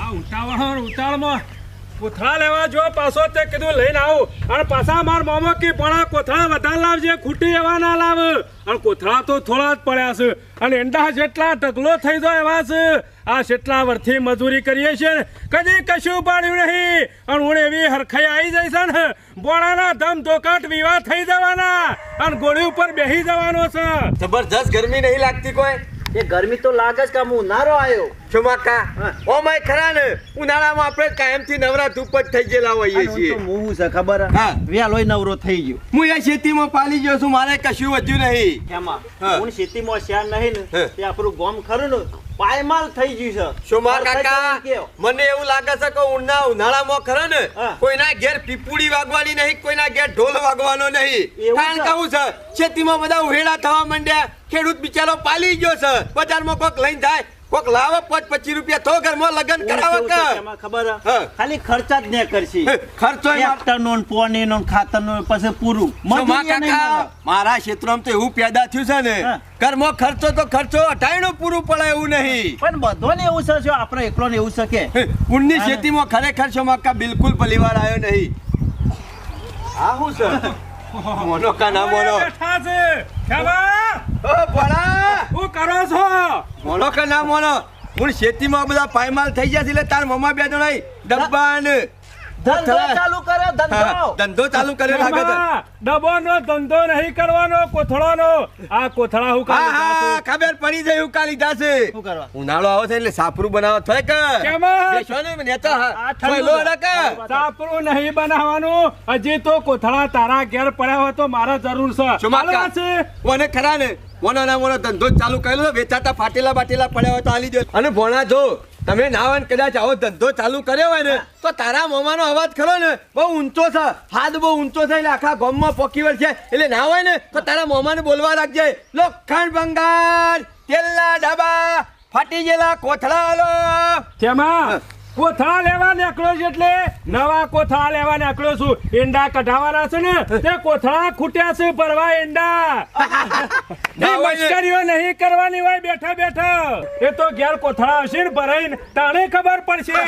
આ ઉતાવળમાં કોથળા લેવા જો પાછો તે કીધું લઈને આવું અને પાછા માર મોમો કી પણ કોથળા વધારે લાવજે ખૂટી એવા ના લાવ અને કોથળા તો થોડા જ પડ્યા છે અને એંડા જેટલા ઢગલો થઈ જાય એવા છે આ જેટલા વર્ષથી મજૂરી કરીએ છીએ કદી કશું પાડ્યું નહીં અને હું એવી હરખાઈ આવી જાય છે ને બોણાના ધમ ધોકાટ વિવાહ થઈ જવાના અને ગોળી ઉપર બેસી જવાનો છે જબરજસ્ત ગરમી નહીં લાગતી કોઈ એ ગરમી તો લાગે જ કે ઉનાળો આવ્યો ચોમાકા ઓ માય ખરા ને ઉનાળામાં આપણે કાયમથી નવરા ધૂપ જ થઈ ગયેલા હોઈએ છીએ હું છે ખબર વેલોય નવરો થઈ ગયો હું એ ખેતીમાં પાલી ગયો છું મારે કશું વધ્યું નહીં એમાં હું ખેતીમાં શેર નહીં ને તે આપણું ગામ ખરું ને પાયમાલ થઈ ગયું છે શોમા કાકા મને એવું લાગે છે કે ઉનાળામાં ખરા ને કોઈના ઘેર પીપુડી વાગવાની નહીં કોઈના ઘેર ઢોલ વાગવાનો નહીં કારણ કહું છે ખેતીમાં બધા ઉહેડા થવા માંડ્યા ખેડૂત બિચારો પાલી ગયો છે બજારમાં કોક લઈને જાય કોક લાવે 25 રૂપિયા તો ઘરમાં લગન કરાવે કે એમાં ખબર ખાલી ખર્ચા જ ને કરશી ખર્ચો ટ્રેક્ટરનો ને પોણીનો ને ખાતરનો પછી પૂરું મારા ક્ષેત્રમાં તો એવું પેદા થયું છે ને ઘરમાં ખર્ચો તો ખર્ચો 98 પૂરું પડે એવું નહીં પણ બધો ને એવું છે આપણે એકલો ને એવું છે કે ઉન્ની ખેતીમાં ખરેખર શોમાકા બિલકુલ પરિવાર આવ્યો નહીં આ શું છે મોનો કા ના મોનો બેઠા છે ખેમા ઓ ભણા શું કરો છો મોનો કા ના મોનો હું ખેતીમાં બધા પાયમાલ થઈ ગયા છે એટલે તાર મમ્મા બે જણા ડબ્બા ને ધંધો ચાલુ કરે ધંધો ચાલુ કર્યો લાગે છે ડબ્બાનો ધંધો નહીં કરવાનો કોથળાનો આ કોથળા હું હા ખબર પડી જાય હું કા લીધા છે શું કરવા ઉનાળો આવે છે એટલે સાપરું બનાવવા થાય કે કેમાં બેસો ને નેતા થયેલો રકે સાપરું નહીં બનાવવાનું હજી તો કોથળા તારા ઘેર પડ્યા હોય તો મારા જરૂર છે ચોમાકા છે કોને ખરા ને મોનો ના મોનો ધંધો ચાલુ કરેલો વેચાતા ફાટેલા બાટેલા પડ્યા હોય તો આલી દે અને ભોણા જો તમે નાવન કદાચ આવો ધંધો ચાલુ કર્યો હોય ને તો તારા મોમાનો અવાજ ખરો ને બહુ ઊંચો છે હાથ બહુ ઊંચો છે એટલે આખા ગામમાં પોકીવર છે એટલે ના હોય ને તો તારા મોમાને બોલવા રાખજે લોખંડ ભંગાર તેલના ડબ્બા ફાટી ગયેલા કોથળા આલો કેમાં કોથળા લેવા નીકળ્યો છે એટલે નવા કોથળા લેવા નીકળ્યો છું ઈંડા કઢાવાના છે ને તે કોથળા ખૂટ્યા છે ભરવા ઈંડા મશ્કરીઓ નહીં કરવાની હોય બેઠા બેઠા એ તો ઘેર કોથળા હશે ને ભરાઈને તાણે ખબર પડશે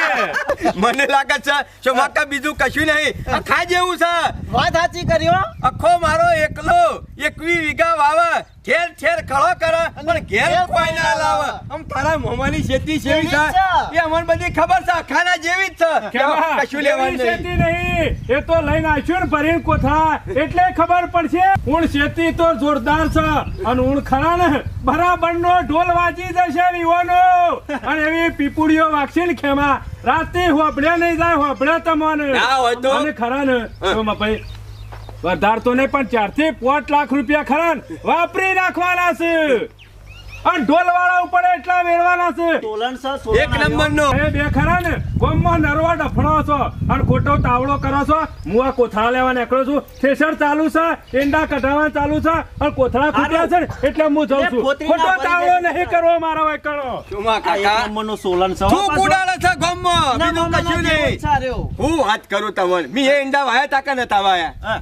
મને લાગે છે ચોમાકા બીજું કશું નહીં ખા જેવું છે વાત સાચી કર્યો આખો મારો એકલો 21 વીઘા વાવે ઘેર છેર ખળો કરે પણ ઘેર કોઈ ના લાવે આમ તારા મોમાની ખેતી સેવી છે એ અમને બધી ખબર છે ખાના જેવી જ છે કશું લેવાનું નહીં એ તો લઈને આવ્યો ને ભરીને કોથળા એટલે ખબર પડશે હું ખેતી તો જોરદાર છે અને હું ખરા ને બરાબરનો ઢોલ વાજી જશે વિવાનો અને એવી પીપુડીઓ વાગશે ને ખેમા રાતે હોબળે નહીં જાય હોબળે તમને અને ખરા ને ભાઈ વધાર તો નહીં પણ 4 થી 5 લાખ રૂપિયા ખરા વાપરી નાખવાના છે અને ઢોલ વાળા ઉપર એટલા વેરવાના છે તોલન છે એક નંબરનો એ બે ખરા ને ગોમમાં નરવા ડફણો છો અને ખોટો તાવડો કરો છો હું આ કોથળા લેવા નીકળ્યો છું થેસર ચાલુ છે ઈંડા કઢાવવા ચાલુ છે અને કોથળા ખૂટ્યા છે ને એટલે હું જઉં છું ખોટો તાવડો નહીં કરવો મારો હોય કરો સુમા કાકા નંબરનો સોલન છે તું કુડાળે છે ગોમમાં બીજું કશું નહીં હું વાત કરું તમને મી એ ઈંડા વાયા તાકા નતા વાયા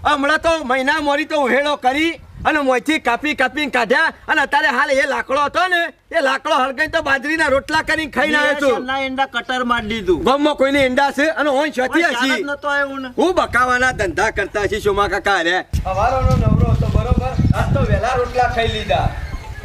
હમણાં તો મહિના મોરી તો ઉહેડો કરી અને મોયથી કાપી કાઢ્યા અને અત્યારે હાલ એ લાકડો હતો ને એ લાકડો હળગાઈ તો બાજરીના રોટલા કરીને ખાઈને આવ્યો છું ના ઈંડા કટર માર દીધું ગામમાં કોઈને ઈંડા છે અને ઓન છતી હશી હું બકાવાના ધંધા કરતા હશી સોમા કાકા રે હવારોનો નવરો હતો બરોબર આજ તો વેલા રોટલા ખાઈ લીધા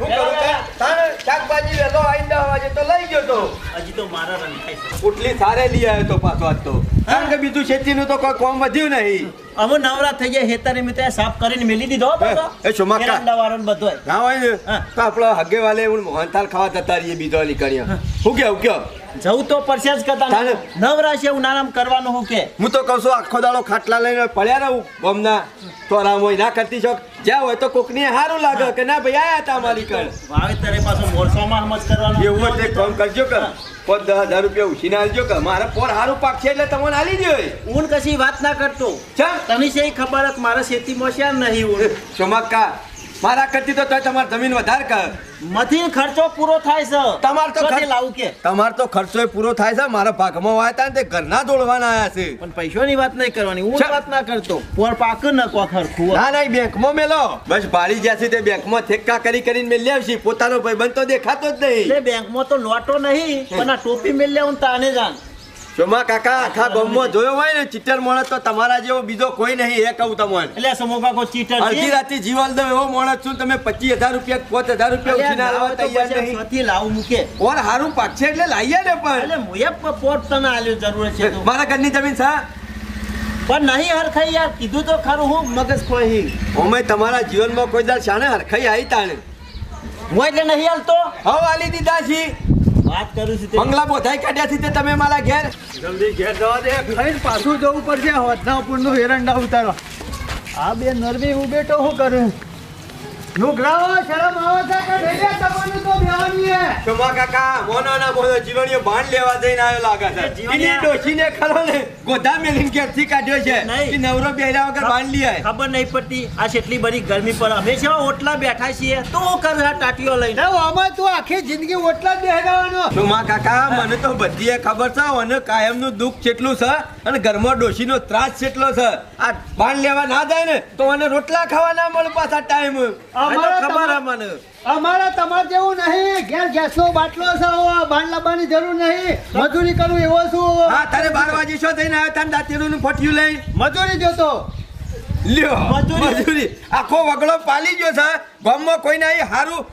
હું કરું તારે શાકભાજી વેલો આઈંડા વાજે તો લઈ ગયો તો હજી તો મારા રંગ ખાઈ છે ઉટલી સારે લઈ આવ્યો તો પાછો આજ તો કારણ કે બીજું ખેતીનું તો કોઈ કામ વધ્યું નહીં અમે નવરા થઈ ગયા હેતારી મિત્ર સાફ કરીને મેલી દીધો એ સોમાકા વાળો બધો ના હોય ને તો આપણો હગે વાલે હું મોહનથાલ ખાવા જતા રહીએ બીજો નીકળ્યા હું કયો જવું તો પરસેસ કરતા નવરા છે ઉનાળામાં કરવાનું હું કે હું તો કહું છું આખો દાડો ખાટલા લઈને પડ્યા રહું ગમના તોરા મોય ના કરતી છો જ્યાં હોય તો કોકની સારું લાગે કે ના ભાઈ આયા તા મારી કણ વાવેતરે પાછો મોરસોમાં સમજ કરવાનું એવું જ કામ કરજો કે 10,000 રૂપિયા ઉછીને આલજો કે મારા પોર સારું પાક છે એટલે તમને આલી દો હું કશી વાત ના કરતો તને છે ખબર જ મારા ખેતીમાં છે નહીં હું ચમક્કા મારા કરતી તો તોય તમારે જમીન વધારે કર. મથી ખર્ચો પૂરો થાય છે. તમાર તો ક્યાંથી લાવું કે તમાર તો ખર્ચો પૂરો થાય છે. મારા ભાગમાં વાયા હતા ને તે ઘરના દોડવાના આયા છે. પણ પૈસાની વાત નહીં કરવાની, હું ચા. વાત ના કરતો. પોર પાક ન કો ખરખું. ના ના બેંકમાં મેલો બસ ભાડી જ્યાંથી તે બેંકમાં ઠેક્કા કરીને મેલી આવશે. પોતાનો ભાઈબંધ તો દેખાતો જ નહીં. એટલે બેંકમાં તો લોટો નહીં, પણ આ ટોપી મેલ્યા હું તાને જાણ. શોમા કાકા આખા ગામમાં જોયો હોય ને ચીટર માણસ તો તમારા જેવો બીજો કોઈ નહીં. એ કહું તમને એટલે સમોગા કો ચીટર અડધી રાતે જીવાલ દો એવો માણસ છું. તમે 25,000 રૂપિયા 5,000 રૂપિયા ઉછીના લાવવા તૈયાર નહીં. નથી લાવું મૂકે. ઓર હારું પાકશે એટલે લાવીએ ને. પણ એટલે મુએ પોટ તને આલ્યો જરૂર છે તો. મારા ઘરની જમીન છે પણ નહીં હરખાઈ યાર, કીધું તો ખરું હું મગજ ખોઈ. ઓમે તમારા જીવનમાં કોઈ દાડ શાણે હરખાઈ આવી તાણે હું એટલે નહીં હાલતો. હવ આલી દીધા છી. વાત કરું છું તે. બંગલા બોધાઈ કાઢ્યા છે તે તમે મારા ઘેર. જલ્દી ઘેર જવા દે. ખાઈને પાછું જવું પડશે હોદનાપુરનું એરંડા ઉતારવા. આ બે નરમી હું બેઠો શું કરું? નુગરાઓ શરમ આવે છે કે ભેગા તમારું તો બેવાની હે. શોમા કાકા મોનો ના મોનો જીવણીઓ ભાંડ લેવા જઈને આવ્યો લાગે છે. જીવણીયા. એની ડોશીને ખરો ને ગોધા મેલીને ઘેરથી કાઢ્યો છે. નહીં. કે નવરો બેહર્યા વગર ભાંડ લઈ આય. ખબર નહીં પડતી આ કેટલી બધી ગરમી પર અમે છે ઓટલા બેઠા છીએ તો કર આ ટાટીઓ લઈને. ના, આમાં તું આખી જિંદગી ઓટલા જ બેહવાનો. શોમા કાકા મને તો બધીએ ખબર છે. અને કાયમનું દુઃખ કેટલું છે અને ઘરમાં ડોશીનો ત્રાસ કેટલો છે. આ ભાંડ લેવા ના જાય ને તો મને રોટલા ખાવા ના મળે પાછા ટાઈમ. અમારા ખબર તમા- અમને. અમારા તમારે જેવું નહીં. ઘેર ગેસનો બાટલો છે, બાંધ લાવવાની જરૂર નહીં. મજૂરી કરું એવો છું. હા તારે 12 વાગે શું થઈને આવ્યો તાન દાંતીનું ફોટ્યું લઈ મજૂરી જોતો. લ્યો મજૂરી. મજૂરી આખો વગડો પાલી ગયો છે. ગામમાં કોઈ નહીં હારું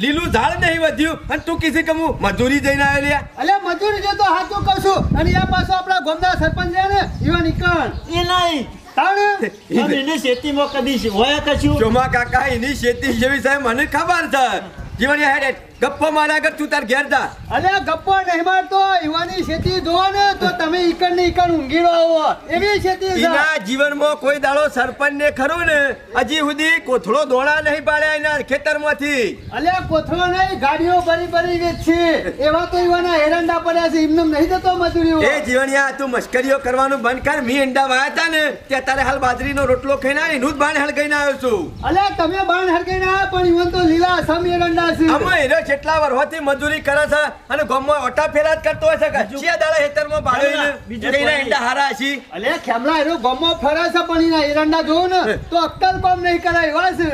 લીલું ઝાડ નહીં વધ્યું અને તું કીધી કે હું મજૂરી જઈને આવ્યો લ્યા. અલ્યા મજૂરી જોતો હાચું કહું છું. અને આ પાછો આપણા ગામના સરપંચ છે ને એવા નીકળ એ નહીં તાણે પણ એની ખેતીમાં કદી હોય કશું. ચોમા કાકા એની ખેતી જેવી છે મને ખબર છે. જીવણીયા હેડ ગપ્પો માર્યા કર તું તાર ઘેર જા. અલ્યા ગપ્પો નહીં મારતો. યુવાની ખેતી જોવો ને તો તમે ઈકડ ને ઈકડ ઊંઘીડો આવો એવી ખેતી છે. એના જીવનમાં કોઈ દાડો સરપંચ ને ખરું ને હજી સુધી કોથળો દોણા નહીં પાડ્યા એના ખેતરમાંથી. અલ્યા કોથળો નહીં, ગાડીઓ ભરી ભરી વેચી. એવા તો યુવાના એરંડા પડ્યા છે. એમને નહીં જતો મજૂરીઓ. એ જીવણીયા તું મશ્કરીઓ કરવાનું બંધ કર. મી ઈંડા વાયા હતા ને ત્યાં તારે હાલ બાજરીનો રોટલો ખાઈને આવ્યો, એનું જ બાણ હળગાઈને આવ્યો છું. અલ્યા તમે બાણ હરગાઈને આવ્યા પણ યુવાન તો લીલા સમ એરંડા છે. આમાં એનો જેટલા વર્ષોથી મજૂરી કરે છે અને ગામમાં ઓટા ફેરા જ કરતો હોય છે કે ચિયા દાડા હેતરમાં ભાળ્યો બીજું એને કોઈ ઈંડા હારા છે. અલ્યા ખેમલા એનો ગમો ફરે છે પણ એના એરંડા જોવો ને તો અક્કલ કામ નહીં કરાય એવા છે.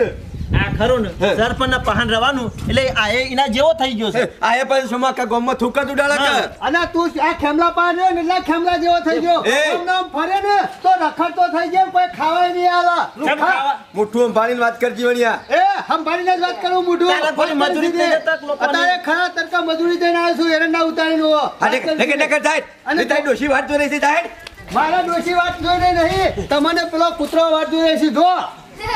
આ ખરું ને સરપંચના પહાણ રવાનું એટલે આ એના જેવો થઈ ગયો છે. આ એ પણ સોમા કા ગામમાં થૂકા ઉડાડે કે અને તું આ ખેમલા પાર રહ્યો ને એટલે ખેમલા જેવો થઈ ગયો. એ. આમ નામ ફરે ને તો રખડતો થઈ જાય, કોઈ ખાવાય નહીં આલા. કેમ ખાવા? મુઠ્ઠું સંભાળીને વાત કર જીવણીયા. એ સંભાળીને જ વાત કરું મોઢું. તારા કોઈ મજૂરી થઈ જતા લોકોને. અત્યારે ખરા તડકા મજૂરી થઈને આવ્યો છું એરંડા ઉતારીને હોવો. આ દેખ દેખ જાય અને અને તારી ડોશી વાત જોઈ રહી છે જાય. મારા ડોશી વાત જોઈને નહીં, તમને પેલો કૂતરો વાત જોઈ છે. જો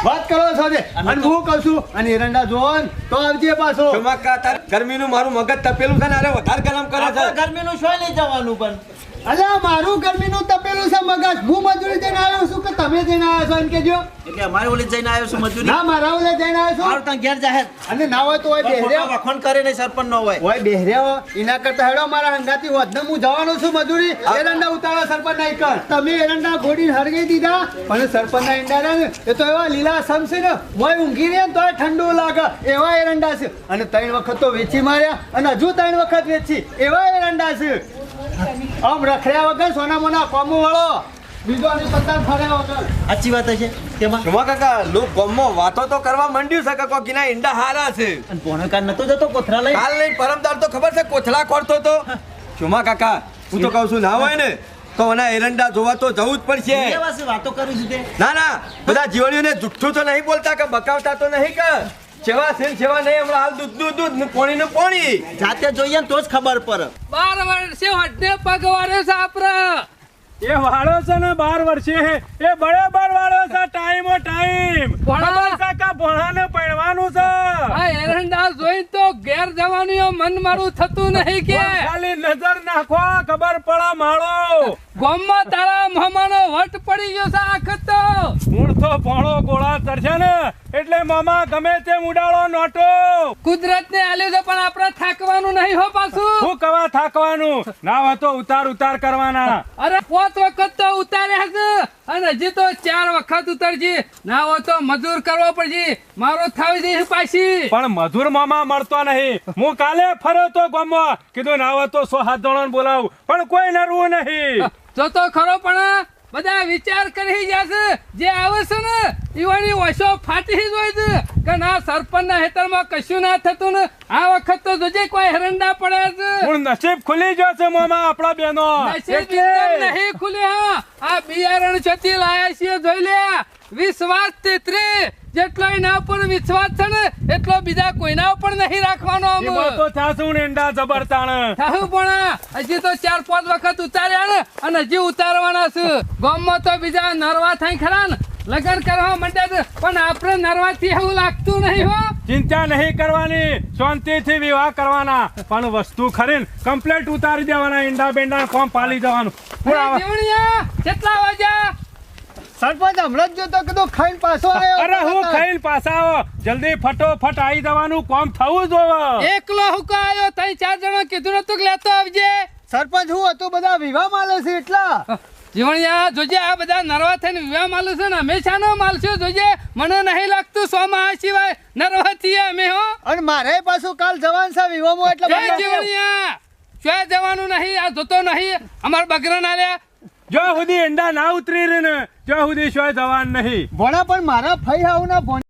વાત કરો છો ને અને હું કહું છું અને એરંડા જોવો ને તો આવજે પાછો. સોમા કા તાર ગરમીનું મારું મગજ તપેલું છે ને અરે વધારે ગરમ કરે છે. આપણે ગરમીનું શોય લઈ જવાનું પણ અલ્યા મારું ગરમીનું તપેલું છે મગજ. હું મજૂરી જઈને આવ્યો છું કે તમે જઈને આવ્યા છો એમ કેજો. એટલે અમારે ઓલી જઈને આવ્યો છું મજૂરી. ના મારા ઓલે જઈને આવ્યો મારું છું. ત્યાં ઘેર જાહેર અને ના હોય તો હોય બેહર્યા વખણ કરે નહીં સરપંચ નો હોય. હોય બેહર્યા એના કરતા હેડો મારા હંગાતી વધને હું જવાનો છું મજૂરી. એરંડા ઉતારવા સરપંચ ના કર. તમે એરંડા ઘોડીને હરગાઈ દીધા પણ સરપંચ ના ઈંડા રહ્યા ને એ તો એવા લીલા સમ છે ને હોય ઊંઘી રહે ને તોય ઠંડુ લાગે એવા એરંડા છે. અને 3 વખત તો વેચી માર્યા અને હજુ 3 વખત વેચી એવા એરંડા છે. આમ રખડ્યા વગર સોના મોના કોમો વાળો બીજો ની પત્તા ફર્યા વગર. સાચી વાત છે તેમાં. સોમા કાકા લોક ગામમાં વાતો તો કરવા માંડ્યું છે કે કોકીના ઈંડા હારા છે. અને પોણકાર નતો જતો કોથરા લઈ. કાલ નહીં પરમદાર તો ખબર છે કોથળા ખોરતો તો. સોમા કાકા હું તો કહું છું ના હોય ને તો એના એરંડા જોવા તો જવું જ પડશે. એવા છે વાતો કરું છું તે. ના ના બધા જીવણીઓને જુઠ્ઠું તો નહીં બોલતા કે બકાવતા તો નહીં કે સેવા છે ને સેવા નહીં. હમણાં હાલ દૂધનું દૂધ ને પાણીનું પાણી. જાતે જોઈએ ને તો જ ખબર પડે. 12 વર્ષે હટને પગ વાળ્યો છે આપડે. એ વાળો છે ને 12 વર્ષે એ બરાબર વાળો છે. ટાઈમ ભણા. કાકા ભણાને પડવાનું છે. આ એરંડા જોઈ તો ઘેર જવાનું મન મારું થતું નહીં કે ખાલી નજર નાખો ખબર પડે માળો. ગામમાં તારા મામાનો વટ પડી ગયો છે આખત તો. મૂળ તો ભણો ગોળા ચડશે ને એટલે મામા ગમે તેમ ઉડાડો નોટો. કુદરત ને આલ્યું છે પણ આપણે થાકવાનું નહીં હો પાછું. હું કવા થાકવાનું ના હોય તો ઉતાર કરવાના. અરે 5 વખત તો ઉતાર્યા છે અને હજી તો 4 વખત ઉતરજી. ના હોય તો મજૂર કરવો પડશે. મારો થાવી જઈ પાછી. પણ મજૂર મામા મળતો નહીં. હું કાલે ફર્યો તો ગામમાં, કીધું ના હોય તો 100-7 જણાને બોલાવું, પણ કોઈ નરવું નહીં. જો તો ખરો પણ બધા વિચાર કરી જશે. જે આવે છે ને ઈવાની ઓછો ફાટી જ હોય છે કે ના સરપંચના હેતરમાં કશું ના થતું ને આ વખત તો જોજે કોઈ હેરંડા પડે છે. હું નસીબ ખુલી જશે મામા આપણા બેનો. નસીબ એકદમ નહીં ખુલ્યા. આ બિયારણ છતી લાયા છીએ જોઈ લે. વિશ્વાસ 33 જેટલો એના ઉપર વિશ્વાસ છે ને એટલો બીજા કોઈના ઉપર નહીં રાખવાનો. એમાં તો થાશું ને એંડા જબરતાણ. થાવું પણ હજી તો 4-5 વખત ઉતાર્યા ને અને હજી ઉતારવાના છે. ગામમાં તો બીજા નરવા થઈ ખરા ને લગન કરવા માંડ્યા છે પણ આપણે નરવાથી એવું લાગતું નહીં હો. ચિંતા નહીં કરવાની, શાંતિથી વિવાહ કરવાના, પણ વસ્તુ ખરીને કમ્પ્લેટ ઉતારી દેવાના. ઈંડા બેંડા કોમ પાલી જવાનું. અરે જીવણિયા, કેટલા વાગ્યા? સરપંચ હમણાં જ જોતો કીધું ખાઈને પાછો આવ્યો. અરે હું ખાઈને પાછા આવો, જલ્દી ફટોફટ આવી જવાનું, કોમ થવું જોવે. એકલો હુકા આવ્યો? 3-4 જણા કીધું નતું કે લેતો આવજે. સરપંચ હું હતું બધા વિવાહ માલે છે એટલા. જીવણિયા જોજે આ બધા નરવા થઈને વિવાહ માલું છે ને હંમેશા નો માલશું. જોજે મને નહીં લાગતું 100 માં આ સિવાય નરવા છીએ અમે હો. અને મારે પાછું કાલ જવાનું છે વિવાહમાં એટલે જય બધા જીવણિયા, ક્યાં જવાનું નહીં? આ જોતો નહીં અમાર બકરા ના લ્યા. જો સુધી ઈંડા ના ઉતરી રહે ને ત્યાં સુધી શોય જવાન નહીં. ભણા પણ મારા ફઈ આવું ના